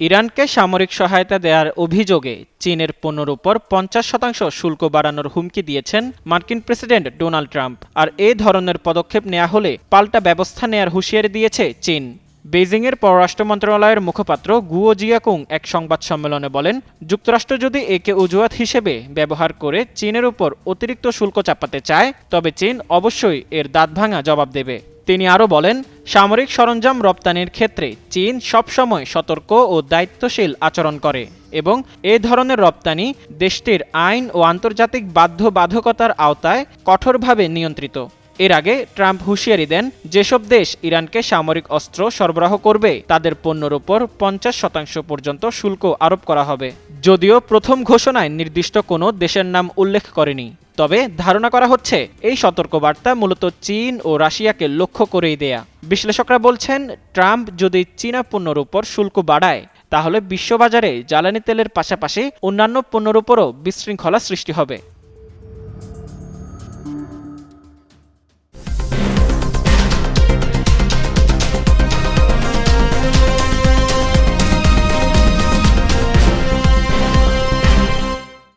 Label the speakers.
Speaker 1: ইরানকে সামরিক সহায়তা দেওয়ার অভিযোগে চীনের পণ্যের উপর ৫০% শুল্ক বাড়ানোর হুমকি দিয়েছেন মার্কিন প্রেসিডেন্ট ডোনাল্ড ট্রাম্প। আর এ ধরনের পদক্ষেপ নেওয়া হলে পাল্টা ব্যবস্থা নেয়ার হুঁশিয়ারি দিয়েছে চীন। বেইজিংয়ের পররাষ্ট্র মন্ত্রণালয়ের মুখপাত্র গুয়ো জিয়াকুং এক সংবাদ সম্মেলনে বলেন, যুক্তরাষ্ট্র যদি একে অজুহাত হিসেবে ব্যবহার করে চীনের উপর অতিরিক্ত শুল্ক চাপাতে চায়, তবে চীন অবশ্যই এর দাঁতভাঙা জবাব দেবে। তিনি আরও বলেন, সামরিক সরঞ্জাম রপ্তানির ক্ষেত্রে চীন সবসময় সতর্ক ও দায়িত্বশীল আচরণ করে এবং এ ধরনের রপ্তানি দেশটির আইন ও আন্তর্জাতিক বাধ্যবাধকতার আওতায় কঠোরভাবে নিয়ন্ত্রিত। এর আগে ট্রাম্প হুঁশিয়ারি দেন, যেসব দেশ ইরানকে সামরিক অস্ত্র সরবরাহ করবে তাদের পণ্যের ওপর ৫০% পর্যন্ত শুল্ক আরোপ করা হবে। যদিও প্রথম ঘোষণায় নির্দিষ্ট কোনো দেশের নাম উল্লেখ করেনি, তবে ধারণা করা হচ্ছে এই সতর্কবার্তা মূলত চীন ও রাশিয়াকে লক্ষ্য করেই দেয়া। বিশ্লেষকরা বলছেন, ট্রাম্প যদি চীনা পণ্যের উপর শুল্ক বাড়ায় তাহলে বিশ্ববাজারে জ্বালানি তেলের পাশাপাশি অন্যান্য পণ্যের উপরও বিশৃঙ্খলা সৃষ্টি হবে।